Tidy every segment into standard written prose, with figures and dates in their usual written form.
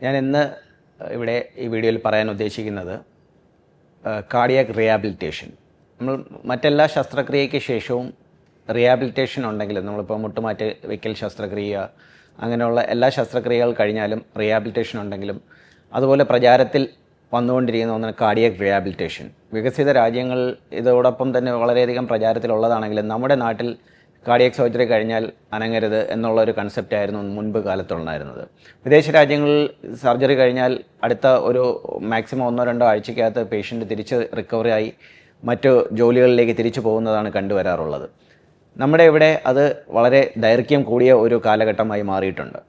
ഞാൻ ഇന്ന് ഇവിടെ ഈ വീഡിയോയിൽ പറയാൻ ഉദ്ദേശിക്കുന്നത് കാർഡിയാക് റിഹാബിലിറ്റേഷൻ. നമ്മൾ മറ്റെല്ലാ ശസ്ത്രക്രിയയ്ക്ക് ശേഷവും റിഹാബിലിറ്റേഷൻ ഉണ്ടെങ്കിലും, നമ്മളിപ്പോൾ മുട്ടുമാറ്റ് വയ്ക്കൽ ശസ്ത്രക്രിയ അങ്ങനെയുള്ള എല്ലാ ശസ്ത്രക്രിയകൾ കഴിഞ്ഞാലും റിഹാബിലിറ്റേഷൻ ഉണ്ടെങ്കിലും, അതുപോലെ പ്രചാരത്തിൽ വന്നുകൊണ്ടിരിക്കുന്ന ഒന്നാണ് കാർഡിയാക് റിഹാബിലിറ്റേഷൻ. വികസിത രാജ്യങ്ങൾ ഇതോടൊപ്പം തന്നെ വളരെയധികം പ്രചാരത്തിലുള്ളതാണെങ്കിലും നമ്മുടെ നാട്ടിൽ കാർഡിയാക് സർജറി കഴിഞ്ഞാൽ അനങ്ങരുത് എന്നുള്ളൊരു കൺസെപ്റ്റായിരുന്നു മുൻപ് കാലത്തുണ്ടായിരുന്നത്. വിദേശ രാജ്യങ്ങളിൽ സർജറി കഴിഞ്ഞാൽ അടുത്ത ഒരു മാക്സിമം 1-2 ആഴ്ചയ്ക്കകത്ത് പേഷ്യൻ്റ് തിരിച്ച് റിക്കവറി ആയി മറ്റു ജോലികളിലേക്ക് തിരിച്ചു പോകുന്നതാണ് കണ്ടുവരാറുള്ളത്. നമ്മുടെ ഇവിടെ അത് വളരെ ദൈർഘ്യം കൂടിയ ഒരു കാലഘട്ടമായി മാറിയിട്ടുണ്ട്.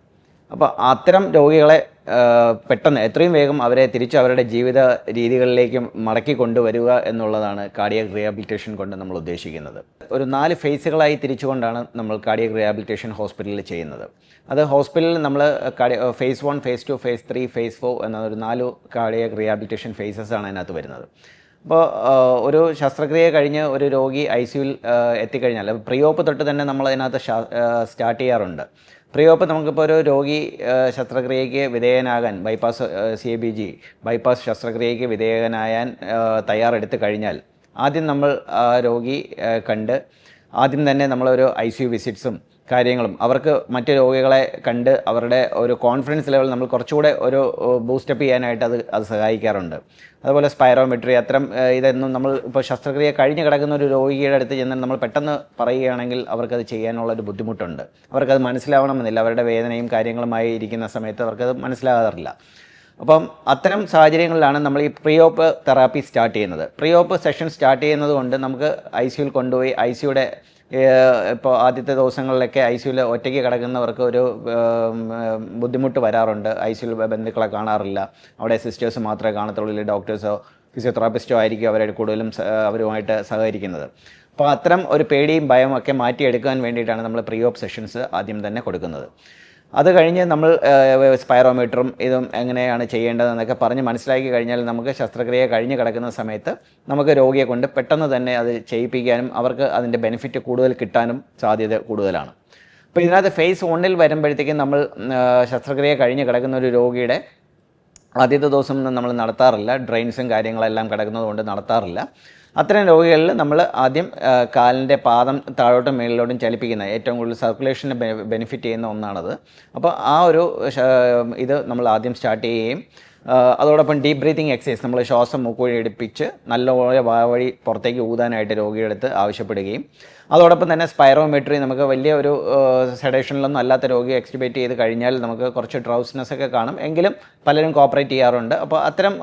അപ്പോൾ അത്തരം രോഗികളെ പെട്ടെന്ന് എത്രയും വേഗം അവരെ തിരിച്ച് അവരുടെ ജീവിത രീതികളിലേക്ക് മടക്കി കൊണ്ടുവരിക എന്നുള്ളതാണ് കാർഡിയാക് റിഹാബിലിറ്റേഷൻ കൊണ്ട് നമ്മൾ ഉദ്ദേശിക്കുന്നത്. ഒരു 4 ഫേസുകളായി തിരിച്ചുകൊണ്ടാണ് നമ്മൾ കാർഡിയാക് റിഹാബിലിറ്റേഷൻ ഹോസ്പിറ്റലിൽ ചെയ്യുന്നത്. അത് ഹോസ്പിറ്റലിൽ നമ്മൾ ഫേസ് 1, ഫേസ് 2, ഫേസ് 3, ഫേസ് 4 എന്നൊരു 4 കാർഡിയാക് റിഹാബിലിറ്റേഷൻ ഫേസസ് ആണ് അതിനകത്ത് വരുന്നത്. അപ്പോൾ ഒരു ശസ്ത്രക്രിയ കഴിഞ്ഞ് ഒരു രോഗി ICUവിൽ എത്തിക്കഴിഞ്ഞാൽ പ്രീ ഓപ്പ് തൊട്ട് തന്നെ നമ്മൾ അതിനകത്ത് സ്റ്റാർട്ട് ചെയ്യാറുണ്ട്. പ്രീ ഓപ്പ് നമുക്കിപ്പോൾ ഒരു രോഗി ശസ്ത്രക്രിയയ്ക്ക് വിധേയനാകാൻ CABG ബൈപ്പാസ് ശസ്ത്രക്രിയയ്ക്ക് വിധേയനായാൻ തയ്യാറെടുത്ത് കഴിഞ്ഞാൽ ആദ്യം നമ്മൾ രോഗി കണ്ട് ആദ്യം തന്നെ നമ്മളൊരു ICU വിസിറ്റ്സും കാര്യങ്ങളും അവർക്ക് മറ്റ് രോഗികളെ കണ്ട് അവരുടെ ഒരു കോൺഫിഡൻസ് ലെവൽ നമ്മൾ കുറച്ചുകൂടെ ഒരു ബൂസ്റ്റപ്പ് ചെയ്യാനായിട്ട് അത് സഹായിക്കാറുണ്ട്. അതുപോലെ സ്പൈറോമെട്രി അത്തരം ഇതൊന്നും നമ്മൾ ഇപ്പോൾ ശസ്ത്രക്രിയ കഴിഞ്ഞ് കിടക്കുന്ന ഒരു രോഗിയുടെ അടുത്ത് ചെന്നാൽ നമ്മൾ പെട്ടെന്ന് പറയുകയാണെങ്കിൽ അവർക്കത് ചെയ്യാനുള്ളൊരു ബുദ്ധിമുട്ടുണ്ട്. അവർക്കത് മനസ്സിലാവണമെന്നില്ല. അവരുടെ വേദനയും കാര്യങ്ങളുമായി ഇരിക്കുന്ന സമയത്ത് അവർക്കത് മനസ്സിലാകാറില്ല. അപ്പം അത്തരം സാഹചര്യങ്ങളിലാണ് നമ്മൾ ഈ പ്രീ ഓപ്പ് തെറാപ്പി സ്റ്റാർട്ട് ചെയ്യുന്നത്. പ്രീ ഓപ്പ് സെഷൻ സ്റ്റാർട്ട് ചെയ്യുന്നത് കൊണ്ട് നമുക്ക് ICUവിൽ കൊണ്ടുപോയി ICUയുടെ ഇപ്പോൾ ആദ്യത്തെ ദിവസങ്ങളിലൊക്കെ ICUവിൽ ഒറ്റയ്ക്ക് കിടക്കുന്നവർക്ക് ഒരു ബുദ്ധിമുട്ട് വരാറുണ്ട്. ICUവിൽ ബന്ധുക്കളെ കാണാറില്ല. അവിടെ സിസ്റ്റേഴ്സ് മാത്രമേ കാണത്തുള്ളൂ, ഇല്ല ഡോക്ടേഴ്സോ ഫിസിയോതെറാപ്പിസ്റ്റോ ആയിരിക്കും അവരുടെ കൂടുതലും അവരുമായിട്ട് സഹകരിക്കുന്നത്. അപ്പോൾ അത്തരം ഒരു പേടിയും ഭയവും ഒക്കെ മാറ്റിയെടുക്കാൻ വേണ്ടിയിട്ടാണ് നമ്മൾ പ്രീ ഓപ്പ് സെഷൻസ് ആദ്യം തന്നെ കൊടുക്കുന്നത്. അത് കഴിഞ്ഞ് നമ്മൾ സ്പൈറോമീറ്ററും ഇതും എങ്ങനെയാണ് ചെയ്യേണ്ടതെന്നൊക്കെ പറഞ്ഞ് മനസ്സിലാക്കി കഴിഞ്ഞാൽ നമുക്ക് ശസ്ത്രക്രിയ കഴിഞ്ഞ് കിടക്കുന്ന സമയത്ത് നമുക്ക് രോഗിയെ കൊണ്ട് പെട്ടെന്ന് തന്നെ അത് ചെയ്യിപ്പിക്കാനും അവർക്ക് അതിൻ്റെ ബെനിഫിറ്റ് കൂടുതൽ കിട്ടാനും സാധ്യത കൂടുതലാണ്. അപ്പോൾ ഇതിനകത്ത് ഫേസ് 1 വരുമ്പോഴത്തേക്കും നമ്മൾ ശസ്ത്രക്രിയ കഴിഞ്ഞ് കിടക്കുന്ന ഒരു രോഗിയുടെ ആദ്യത്തെ ദിവസം നമ്മൾ നടത്താറില്ല. ഡ്രെയിൻസും കാര്യങ്ങളെല്ലാം കിടക്കുന്നത് കൊണ്ട് നടത്താറില്ല. അത്തരം രോഗികളിൽ നമ്മൾ ആദ്യം കാലിൻ്റെ പാദം താഴോട്ടും മേളിലോട്ടും ചലിപ്പിക്കുന്ന ഏറ്റവും കൂടുതൽ സർക്കുലേഷന് ബെനിഫിറ്റ് ചെയ്യുന്ന ഒന്നാണത്. അപ്പോൾ ആ ഒരു ഇത് നമ്മൾ ആദ്യം സ്റ്റാർട്ട് ചെയ്യുകയും അതോടൊപ്പം ഡീപ്പ് ബ്രീത്തിങ് എക്സസൈസ് നമ്മൾ ശ്വാസം മൂക്കുവഴി എടുപ്പിച്ച് നല്ലപോലെ വഴി പുറത്തേക്ക് ഊതാനായിട്ട് രോഗിയുടെ അടുത്ത് ആവശ്യപ്പെടുകയും അതോടൊപ്പം തന്നെ സ്പൈറോമെട്രി നമുക്ക് വലിയ ഒരു സെഡേഷനിലൊന്നും അല്ലാത്ത രോഗി എക്സ്റ്റുബേറ്റ് ചെയ്ത് കഴിഞ്ഞാൽ നമുക്ക് കുറച്ച് ഡ്രൗസിനെസ് ഒക്കെ കാണും, എങ്കിലും പലരും കോപ്പറേറ്റ് ചെയ്യാറുണ്ട്. അപ്പോൾ അത്തരം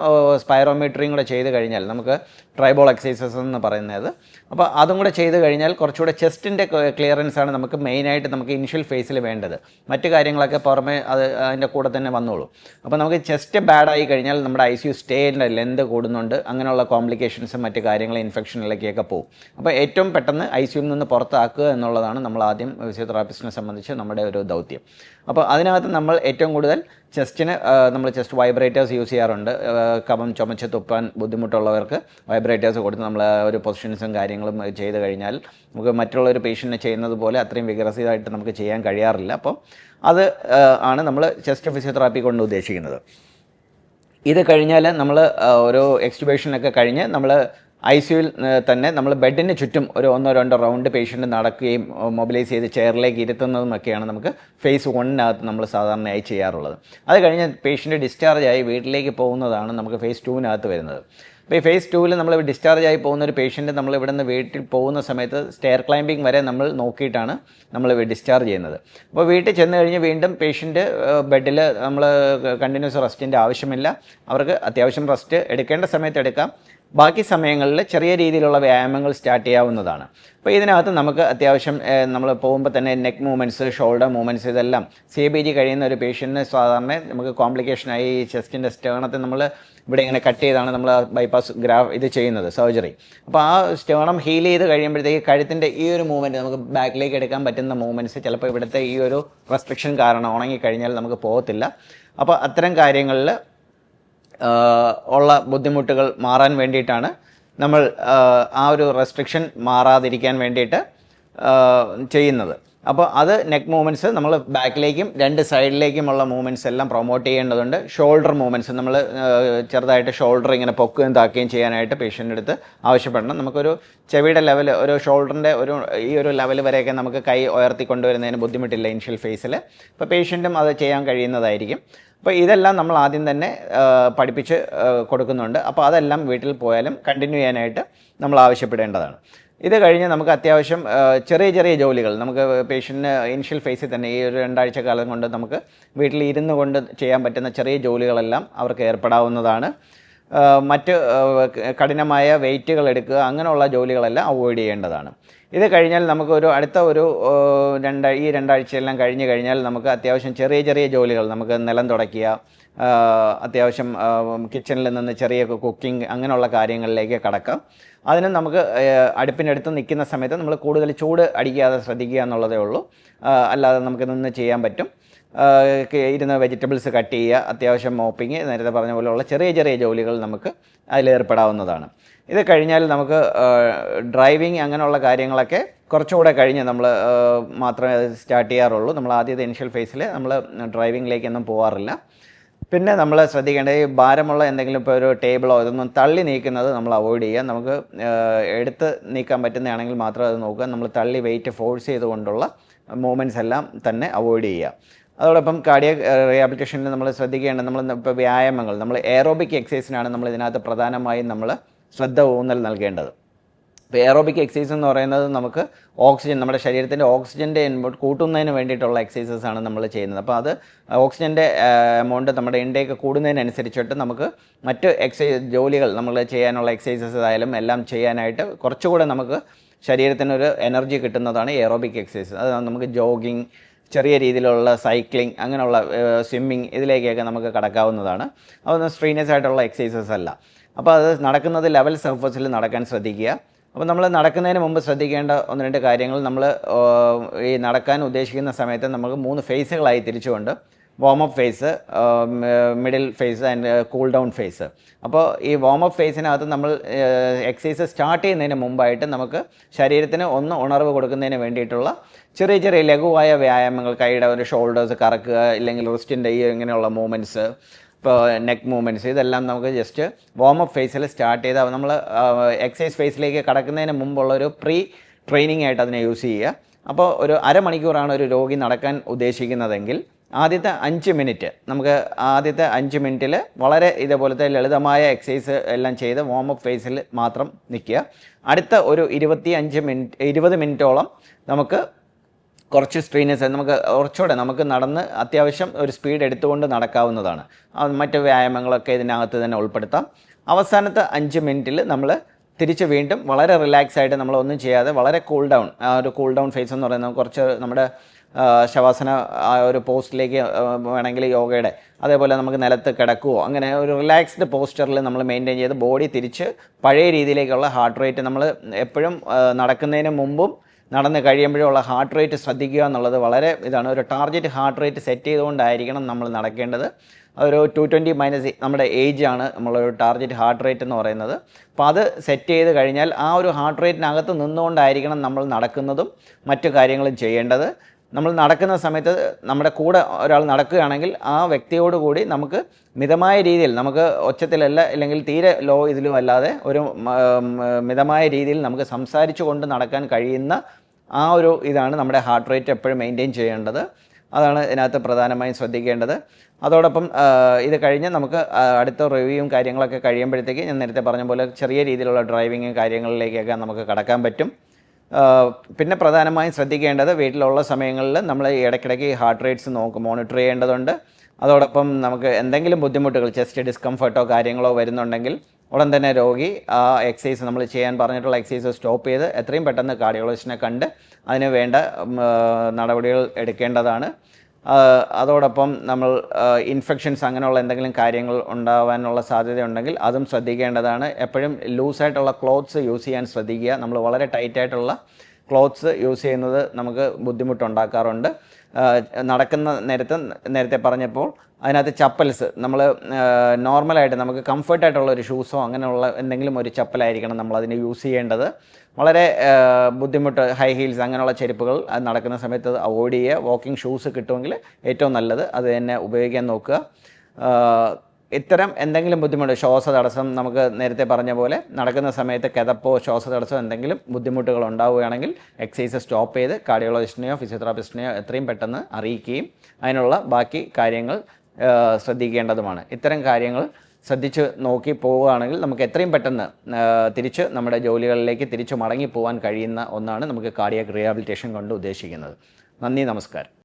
സ്പൈറോമെട്രിയും കൂടെ ചെയ്ത് കഴിഞ്ഞാൽ നമുക്ക് ട്രൈബോൾ എക്സസൈസസ് എന്ന് പറയുന്നത്, അപ്പോൾ അതും കൂടെ ചെയ്ത് കഴിഞ്ഞാൽ കുറച്ചുകൂടെ ചെസ്റ്റിൻ്റെ ക്ലിയറൻസ് ആണ് നമുക്ക് മെയിനായിട്ട് നമുക്ക് ഇനിഷ്യൽ ഫേസിൽ വേണ്ടത്. മറ്റു കാര്യങ്ങളൊക്കെ പുറമെ അതിൻ്റെ കൂടെ തന്നെ വന്നോളൂ. അപ്പോൾ നമുക്ക് ചെസ്റ്റ് ബാഡായി കഴിഞ്ഞാൽ നമ്മുടെ ICU സ്റ്റേയുടെ ലെന്ത് കൂടുന്നുണ്ട്, അങ്ങനെയുള്ള കോംപ്ലിക്കേഷൻസും മറ്റു കാര്യങ്ങൾ ഇൻഫെക്ഷനിലേക്കൊക്കെ പോകും. അപ്പോൾ ഏറ്റവും പെട്ടെന്ന് ICUവിൽ നിന്ന് പുറത്താക്കുക എന്നുള്ളതാണ് നമ്മൾ ആദ്യം ഫിസിയോതെറാപ്പിസ്റ്റിനെ സംബന്ധിച്ച് നമ്മുടെ ഒരു ദൗത്യം. അപ്പോൾ അതിനകത്ത് നമ്മൾ ഏറ്റവും കൂടുതൽ ചെസ്റ്റിന് നമ്മൾ ചെസ്റ്റ് വൈബ്രേറ്റേഴ്സ് യൂസ് ചെയ്യാറുണ്ട്. കഫം ചുമച്ച് തുപ്പാൻ ബുദ്ധിമുട്ടുള്ളവർക്ക് വൈബ്രേറ്റേഴ്സ് കൊടുത്ത് നമ്മൾ ഒരു പൊസിഷൻസും കാര്യങ്ങളും ചെയ്ത് കഴിഞ്ഞാൽ നമുക്ക് മറ്റുള്ളൊരു പേഷ്യൻറ്റിനെ ചെയ്യുന്നത് പോലെ അത്രയും വികസിതമായിട്ട് നമുക്ക് ചെയ്യാൻ കഴിയാറില്ല. അപ്പോൾ അത് ആണ് നമ്മൾ ചെസ്റ്റ് ഫിസിയോതെറാപ്പി കൊണ്ട് ഉദ്ദേശിക്കുന്നത്. ഇത് കഴിഞ്ഞാൽ നമ്മൾ ഒരു എക്സ്റ്റുബേഷനൊക്കെ കഴിഞ്ഞ് നമ്മൾ ICUവിൽ തന്നെ നമ്മൾ ബെഡിന് ചുറ്റും ഒരു 1-2 റൗണ്ട് പേഷ്യൻ്റ് നടക്കുകയും മൊബിലൈസ് ചെയ്ത് ചെയറിലേക്ക് ഇരുത്തുന്നതുമൊക്കെയാണ് നമുക്ക് ഫേസ് 1 നമ്മൾ സാധാരണയായി ചെയ്യാറുള്ളത്. അത് കഴിഞ്ഞ് പേഷ്യൻ്റ് ഡിസ്ചാർജായി വീട്ടിലേക്ക് പോകുന്നതാണ് നമുക്ക് ഫേസ് 2 വരുന്നത്. അപ്പോൾ ഈ ഫേസ് 2 നമ്മൾ ഡിസ്ചാർജ് ആയി പോകുന്ന ഒരു പേഷ്യൻറ്റ് നമ്മൾ ഇവിടെ നിന്ന് വീട്ടിൽ പോകുന്ന സമയത്ത് സ്റ്റെയർ ക്ലൈമ്പിംഗ് വരെ നമ്മൾ നോക്കിയിട്ടാണ് നമ്മൾ ഡിസ്ചാർജ് ചെയ്യുന്നത്. അപ്പോൾ വീട്ടിൽ ചെന്ന് കഴിഞ്ഞ് വീണ്ടും പേഷ്യൻറ്റ് ബെഡിൽ നമ്മൾ കണ്ടിന്യൂസ് റെസ്റ്റിൻ്റെ ആവശ്യമില്ല. അവർക്ക് അത്യാവശ്യം റെസ്റ്റ് എടുക്കേണ്ട സമയത്ത് എടുക്കാം. ബാക്കി സമയങ്ങളിൽ ചെറിയ രീതിയിലുള്ള വ്യായാമങ്ങൾ സ്റ്റാർട്ട് ചെയ്യാവുന്നതാണ്. അപ്പോൾ ഇതിനകത്ത് നമുക്ക് അത്യാവശ്യം നമ്മൾ പോകുമ്പോൾ തന്നെ നെക്ക് മൂവ്മെൻറ്റ്സ്, ഷോൾഡർ മൂവ്മെൻറ്റ്സ് ഇതെല്ലാം CABG കഴിയുന്ന ഒരു പേഷ്യൻറ്റിന് സാധാരണ നമുക്ക് കോംപ്ലിക്കേഷനായി ഈ ചെസ്റ്റിൻ്റെ സ്റ്റേണത്തെ നമ്മൾ ഇവിടെ ഇങ്ങനെ കട്ട് ചെയ്താണ് നമ്മൾ ബൈപ്പാസ് ഇത് ചെയ്യുന്നത് സർജറി. അപ്പോൾ ആ സ്റ്റേണം ഹീൽ ചെയ്ത് കഴിയുമ്പോഴത്തേക്ക് കഴുത്തിൻ്റെ ഈ ഒരു മൂവ്മെൻറ്റ് നമുക്ക് ബാക്കിലേക്ക് എടുക്കാൻ പറ്റുന്ന മൂവ്മെൻറ്റ്സ് ചിലപ്പോൾ ഇവിടുത്തെ ഈ ഒരു റെസ്ട്രിക്ഷൻ കാരണം ഉണങ്ങിക്കഴിഞ്ഞാൽ നമുക്ക് പോകത്തില്ല. അപ്പോൾ അത്തരം കാര്യങ്ങളിൽ ഉള്ള ബുദ്ധിമുട്ടുകൾ മാറാൻ വേണ്ടിയിട്ടാണ് നമ്മൾ ആ ഒരു റെസ്ട്രിക്ഷൻ മാറാതിരിക്കാൻ വേണ്ടിയിട്ട് ചെയ്യുന്നത്. അപ്പോൾ അത് നെക്ക് മൂവ്മെൻറ്റ്സ് നമ്മൾ ബാക്കിലേക്കും രണ്ട് സൈഡിലേക്കുമുള്ള മൂവ്മെൻറ്റ്സ് എല്ലാം പ്രൊമോട്ട് ചെയ്യേണ്ടതുണ്ട്. ഷോൾഡർ മൂവ്മെൻറ്റ്സ് നമ്മൾ ചെറുതായിട്ട് ഷോൾഡർ ഇങ്ങനെ പൊക്കുകയും താക്കുകയും ചെയ്യാനായിട്ട് പേഷ്യൻ്റെ അടുത്ത് ആവശ്യപ്പെടണം. നമുക്കൊരു ചെവിയുടെ ലെവൽ, ഒരു ഷോൾഡറിൻ്റെ ഈ ഒരു ലെവൽ വരെയൊക്കെ നമുക്ക് കൈ ഉയർത്തി കൊണ്ടുവരുന്നതിന് ബുദ്ധിമുട്ടില്ല ഇനിഷ്യൽ ഫേസിൽ. അപ്പോൾ പേഷ്യൻറ്റും അത് ചെയ്യാൻ കഴിയുന്നതായിരിക്കും. അപ്പോൾ ഇതെല്ലാം നമ്മൾ ആദ്യം തന്നെ പഠിപ്പിച്ച് കൊടുക്കുന്നുണ്ട്. അപ്പോൾ അതെല്ലാം വീട്ടിൽ പോയാലും കണ്ടിന്യൂ ചെയ്യാനായിട്ട് നമ്മൾ ആവശ്യപ്പെടേണ്ടതാണ്. ഇത് കഴിഞ്ഞ് നമുക്ക് അത്യാവശ്യം ചെറിയ ചെറിയ ജോലികൾ നമുക്ക് പേഷ്യൻറ്റിന് ഇനിഷ്യൽ ഫേസിൽ തന്നെ ഈ ഒരു 2 ആഴ്ച കാലം കൊണ്ട് നമുക്ക് വീട്ടിൽ ഇരുന്ന് കൊണ്ട് ചെയ്യാൻ പറ്റുന്ന ചെറിയ ജോലികളെല്ലാം അവർക്ക് ഏർപ്പെടാവുന്നതാണ്. മറ്റ് കഠിനമായ വെയിറ്റുകൾ എടുക്കുക അങ്ങനെയുള്ള ജോലികളെല്ലാം അവോയ്ഡ് ചെയ്യേണ്ടതാണ്. ഇത് കഴിഞ്ഞാൽ നമുക്ക് അടുത്ത ഈ 2 ആഴ്ചയെല്ലാം കഴിഞ്ഞ് കഴിഞ്ഞാൽ നമുക്ക് അത്യാവശ്യം ചെറിയ ചെറിയ ജോലികൾ, നമുക്ക് നിലം തുടയ്ക്കുക, അത്യാവശ്യം കിച്ചണിൽ നിന്ന് ചെറിയ കുക്കിംഗ് അങ്ങനെയുള്ള കാര്യങ്ങളിലേക്ക് കടക്കാം. അതിന് നമുക്ക് അടുപ്പിനടുത്ത് നിൽക്കുന്ന സമയത്ത് നമ്മൾ കൂടുതൽ ചൂട് അടിക്കാതെ ശ്രദ്ധിക്കുക എന്നുള്ളതേ ഉള്ളൂ. അല്ലാതെ നമുക്ക് നിന്ന് ചെയ്യാൻ പറ്റും. ഇരുന്ന് വെജിറ്റബിൾസ് കട്ട് ചെയ്യുക, അത്യാവശ്യം മോപ്പിങ്, നേരത്തെ പറഞ്ഞ പോലെയുള്ള ചെറിയ ചെറിയ ജോലികൾ നമുക്ക് അതിലേർപ്പെടാവുന്നതാണ്. ഇത് കഴിഞ്ഞാൽ നമുക്ക് ഡ്രൈവിങ് അങ്ങനെയുള്ള കാര്യങ്ങളൊക്കെ കുറച്ചുകൂടെ കഴിഞ്ഞ് നമ്മൾ മാത്രമേ അത് സ്റ്റാർട്ട് ചെയ്യാറുള്ളൂ. നമ്മൾ ആദ്യത്തെ ഇനിഷ്യൽ ഫേസിൽ നമ്മൾ ഡ്രൈവിങ്ങിലേക്കൊന്നും പോകാറില്ല. പിന്നെ നമ്മൾ ശ്രദ്ധിക്കേണ്ടത് ഈ ഭാരമുള്ള എന്തെങ്കിലും ഇപ്പോൾ ഒരു ടേബിളോ ഇതൊന്നും തള്ളി നീക്കുന്നത് നമ്മൾ അവോയ്ഡ് ചെയ്യുക. നമുക്ക് എടുത്ത് നീക്കാൻ പറ്റുന്നതാണെങ്കിൽ മാത്രം അത് നോക്കുക. നമ്മൾ തള്ളി വെയിറ്റ് ഫോഴ്സ് ചെയ്തുകൊണ്ടുള്ള മൂവ്മെൻറ്റ്സ് എല്ലാം തന്നെ അവോയ്ഡ് ചെയ്യുക. അതോടൊപ്പം കാർഡിയാക് റീഹാബിലിറ്റേഷനിൽ നമ്മൾ ശ്രദ്ധിക്കേണ്ടത്, നമ്മൾ ഇപ്പോൾ വ്യായാമങ്ങൾ, നമ്മൾ എയറോബിക് എക്സസൈസിനാണ് നമ്മൾ ഇതിനകത്ത് പ്രധാനമായും നമ്മൾ ശ്രദ്ധ ഊന്നൽ നൽകേണ്ടത്. ഇപ്പോൾ എയറോബിക് എക്സസൈസ് എന്ന് പറയുന്നത് നമുക്ക് ഓക്സിജൻ, നമ്മുടെ ശരീരത്തിൻ്റെ ഓക്സിജൻ്റെ ഇൻപുട്ട് കൂട്ടുന്നതിന് വേണ്ടിയിട്ടുള്ള എക്സസൈസസ് ആണ് നമ്മൾ ചെയ്യുന്നത്. അപ്പോൾ അത് ഓക്സിജൻ്റെ എമൗണ്ട് നമ്മുടെ ഇൻടേക്ക് കൂടുന്നതിനനുസരിച്ചിട്ട് നമുക്ക് മറ്റ് ജോലികൾ നമ്മൾ ചെയ്യാനുള്ള എക്സസൈസസ് ആയാലും എല്ലാം ചെയ്യാനായിട്ട് കുറച്ചുകൂടെ നമുക്ക് ശരീരത്തിനൊരു എനർജി കിട്ടുന്നതാണ് എയറോബിക് എക്സസൈസ്. അത് നമുക്ക് ജോഗിങ്, ചെറിയ രീതിയിലുള്ള സൈക്ലിംഗ്, അങ്ങനെയുള്ള സ്വിമ്മിങ്, ഇതിലേക്കൊക്കെ നമുക്ക് കടക്കാവുന്നതാണ്. അതൊന്നും സ്ട്രീനിയസ് ആയിട്ടുള്ള എക്സസൈസസ് അല്ല. അപ്പോൾ അത് നടക്കുന്നത് ലെവൽ സർഫസിൽ നടക്കാൻ ശ്രദ്ധിക്കുക. അപ്പോൾ നമ്മൾ നടക്കുന്നതിന് മുമ്പ് ശ്രദ്ധിക്കേണ്ട 1-2 കാര്യങ്ങൾ, നമ്മൾ ഈ നടക്കാൻ ഉദ്ദേശിക്കുന്ന സമയത്ത് നമുക്ക് 3 ഫേസുകളായി തിരിച്ചുകൊണ്ട് warm up phase, middle phase and cool down phase. അപ്പോൾ ഈ വാമപ്പ് ഫേസിനകത്ത് നമ്മൾ എക്സസൈസ് സ്റ്റാർട്ട് ചെയ്യുന്നതിന് മുമ്പായിട്ട് നമുക്ക് ശരീരത്തിന് ഒന്ന് ഉണർവ് കൊടുക്കുന്നതിന് വേണ്ടിയിട്ടുള്ള ചെറിയ ചെറിയ ലഘുവായ വ്യായാമങ്ങൾ, കൈയുടെ ഒരു ഷോൾഡേഴ്സ് കറക്കുക, ഇല്ലെങ്കിൽ റിസ്റ്റിൻ്റെ ഇങ്ങനെയുള്ള മൂവ്മെൻറ്റ്സ്, ഇപ്പോൾ നെക്ക് മൂവ്മെൻറ്റ്സ്, ഇതെല്ലാം നമുക്ക് ജസ്റ്റ് വാമപ്പ് ഫേസിൽ സ്റ്റാർട്ട് ചെയ്ത് നമ്മൾ എക്സസൈസ് ഫേസിലേക്ക് കടക്കുന്നതിന് മുമ്പുള്ള ഒരു ട്രെയിനിങ് ആയിട്ട് അതിനെ യൂസ് ചെയ്യുക. അപ്പോൾ ഒരു അരമണിക്കൂറാണ് ഒരു രോഗി നടക്കാൻ ഉദ്ദേശിക്കുന്നതെങ്കിൽ ആദ്യത്തെ 5 മിനിറ്റ് നമുക്ക് ആദ്യത്തെ 5 മിനിറ്റിൽ വളരെ ഇതേപോലത്തെ ലളിതമായ എക്സസൈസ് എല്ലാം ചെയ്ത് വാമപ്പ് ഫേസിൽ മാത്രം നിൽക്കുക. അടുത്ത ഒരു 20 മിനിറ്റോളം നമുക്ക് കുറച്ച് സ്ട്രീനസ്, നമുക്ക് കുറച്ചുകൂടെ നമുക്ക് നടന്ന് അത്യാവശ്യം ഒരു സ്പീഡ് എടുത്തുകൊണ്ട് നടക്കാവുന്നതാണ്. മറ്റ് വ്യായാമങ്ങളൊക്കെ ഇതിനകത്ത് തന്നെ ഉൾപ്പെടുത്താം. അവസാനത്തെ 5 മിനിറ്റിൽ നമ്മൾ തിരിച്ച് വീണ്ടും വളരെ റിലാക്സ് ആയിട്ട് നമ്മളൊന്നും ചെയ്യാതെ വളരെ കൂൾ ഡൗൺ, ആ ഒരു കൂൾ ഡൗൺ ഫേസ് എന്ന് പറയുന്നത് കുറച്ച് നമ്മുടെ ശവാസന ആ ഒരു പോസ്റ്റിലേക്ക് വേണമെങ്കിൽ യോഗയുടെ അതേപോലെ നമുക്ക് നിലത്ത് കിടക്കുകയോ അങ്ങനെ ഒരു റിലാക്സ്ഡ് പോസ്റ്ററിൽ നമ്മൾ മെയിൻറ്റെയിൻ ചെയ്ത് ബോഡി തിരിച്ച് പഴയ രീതിയിലേക്കുള്ള ഹാർട്ട് റേറ്റ്, നമ്മൾ എപ്പോഴും നടക്കുന്നതിന് മുമ്പും നടന്ന് കഴിയുമ്പോഴുള്ള ഹാർട്ട് റേറ്റ് ശ്രദ്ധിക്കുക എന്നുള്ളത് വളരെ ഇതാണ്. ഒരു ടാർഗറ്റ് ഹാർട്ട് റേറ്റ് സെറ്റ് ചെയ്തുകൊണ്ടായിരിക്കണം നമ്മൾ നടക്കേണ്ടത്. ഒരു 220 നമ്മുടെ ഏജ് ആണ് നമ്മളൊരു ടാർഗറ്റ് ഹാർട്ട് റേറ്റ് എന്ന് പറയുന്നത്. അപ്പോൾ അത് സെറ്റ് ചെയ്ത് കഴിഞ്ഞാൽ ആ ഒരു ഹാർട്ട് റേറ്റിനകത്ത് നിന്നുകൊണ്ടായിരിക്കണം നമ്മൾ നടക്കുന്നതും മറ്റു കാര്യങ്ങളും ചെയ്യേണ്ടത്. നമ്മൾ നടക്കുന്ന സമയത്ത് നമ്മുടെ കൂടെ ഒരാൾ നടക്കുകയാണെങ്കിൽ ആ വ്യക്തിയോടുകൂടി നമുക്ക് മിതമായ രീതിയിൽ, നമുക്ക് ഒച്ചത്തിലല്ല അല്ലെങ്കിൽ തീരെ ലോ ഇതിലും അല്ലാതെ ഒരു മിതമായ രീതിയിൽ നമുക്ക് സംസാരിച്ചു കൊണ്ട് നടക്കാൻ കഴിയുന്ന ആ ഒരു ഇതാണ് നമ്മുടെ ഹാർട്ട് റേറ്റ് എപ്പോഴും മെയിൻറ്റെയിൻ ചെയ്യേണ്ടത്. അതാണ് ഇതിനകത്ത് പ്രധാനമായും ശ്രദ്ധിക്കേണ്ടത്. അതോടൊപ്പം ഇത് കഴിഞ്ഞ് നമുക്ക് അടുത്ത റിവ്യൂവും കാര്യങ്ങളൊക്കെ കഴിയുമ്പോഴത്തേക്ക് ഞാൻ നേരത്തെ പറഞ്ഞ പോലെ ചെറിയ രീതിയിലുള്ള ഡ്രൈവിങ് കാര്യങ്ങളിലേക്കൊക്കെ നമുക്ക് കടക്കാൻ പറ്റും. പിന്നെ പ്രധാനമായും ശ്രദ്ധിക്കേണ്ടത് വീട്ടിലുള്ള സമയങ്ങളിൽ നമ്മൾ ഇടയ്ക്കിടയ്ക്ക് ഹാർട്ട് റേറ്റ്സ് മോണിറ്റർ ചെയ്യേണ്ടതുണ്ട്. അതോടൊപ്പം നമുക്ക് എന്തെങ്കിലും ബുദ്ധിമുട്ടുകൾ, ചെസ്റ്റ് ഡിസ്കംഫർട്ടോ കാര്യങ്ങളോ വരുന്നുണ്ടെങ്കിൽ ഉടൻ തന്നെ രോഗി ആ എക്സസൈസ് നമ്മൾ ചെയ്യാൻ പറഞ്ഞിട്ടുള്ള എക്സസൈസ് സ്റ്റോപ്പ് ചെയ്ത് എത്രയും പെട്ടെന്ന് കാർഡിയോളജിസ്റ്റിനെ കണ്ട് അതിന് വേണ്ട നടപടികൾ എടുക്കേണ്ടതാണ്. അതോടൊപ്പം നമ്മൾ ഇൻഫെക്ഷൻസ് അങ്ങനെയുള്ള എന്തെങ്കിലും കാര്യങ്ങൾ ഉണ്ടാവാനുള്ള സാധ്യതയുണ്ടെങ്കിൽ അതും ശ്രദ്ധിക്കേണ്ടതാണ്. എപ്പോഴും ലൂസായിട്ടുള്ള ക്ലോത്ത്സ് യൂസ് ചെയ്യാൻ ശ്രദ്ധിക്കുക. നമ്മൾ വളരെ ടൈറ്റായിട്ടുള്ള ക്ലോത്ത്സ് യൂസ് ചെയ്യുന്നത് നമുക്ക് ബുദ്ധിമുട്ടുണ്ടാക്കാറുണ്ട്. നടക്കുന്ന നേരത്തെ പറഞ്ഞപ്പോൾ അതിനകത്ത് ചപ്പൽസ് നമ്മൾ നോർമലായിട്ട് നമുക്ക് കംഫർട്ടായിട്ടുള്ള ഒരു ഷൂസോ അങ്ങനെയുള്ള എന്തെങ്കിലും ഒരു ചപ്പലായിരിക്കണം നമ്മളതിന് യൂസ് ചെയ്യേണ്ടത്. വളരെ ബുദ്ധിമുട്ട് ഹൈ ഹീൽസ് അങ്ങനെയുള്ള ചെരുപ്പുകൾ അത് നടക്കുന്ന സമയത്ത് അവോയ്ഡ് ചെയ്യുക. വാക്കിംഗ് ഷൂസ് കിട്ടുമെങ്കിൽ ഏറ്റവും നല്ലത് അത് തന്നെ ഉപയോഗിക്കാൻ നോക്കുക. ഇത്തരം എന്തെങ്കിലും ബുദ്ധിമുട്ട് ശ്വാസതടസ്സം നമുക്ക് നേരത്തെ പറഞ്ഞ പോലെ നടക്കുന്ന സമയത്ത് കിതപ്പോ ശ്വാസതടസ്സമോ എന്തെങ്കിലും ബുദ്ധിമുട്ടുകൾ ഉണ്ടാവുകയാണെങ്കിൽ എക്സസൈസ് സ്റ്റോപ്പ് ചെയ്ത് കാർഡിയോളജിസ്റ്റിനെയോ ഫിസിയോതെറാപ്പിസ്റ്റിനെയോ എത്രയും പെട്ടെന്ന് അറിയിക്കുകയും അതിനുള്ള ബാക്കി കാര്യങ്ങൾ ശ്രദ്ധിക്കേണ്ടതുമാണ്. ഇത്തരം കാര്യങ്ങൾ ശ്രദ്ധിച്ച് നോക്കി പോവുകയാണെങ്കിൽ നമുക്ക് എത്രയും പെട്ടെന്ന് തിരിച്ച് നമ്മുടെ ജോലികളിലേക്ക് തിരിച്ചു മടങ്ങി പോകാൻ കഴിയുന്ന ഒന്നാണ് നമുക്ക് കാർഡിയാക് റീഹാബിലിറ്റേഷൻ കൊണ്ട് ഉദ്ദേശിക്കുന്നത്. നന്ദി, നമസ്കാരം.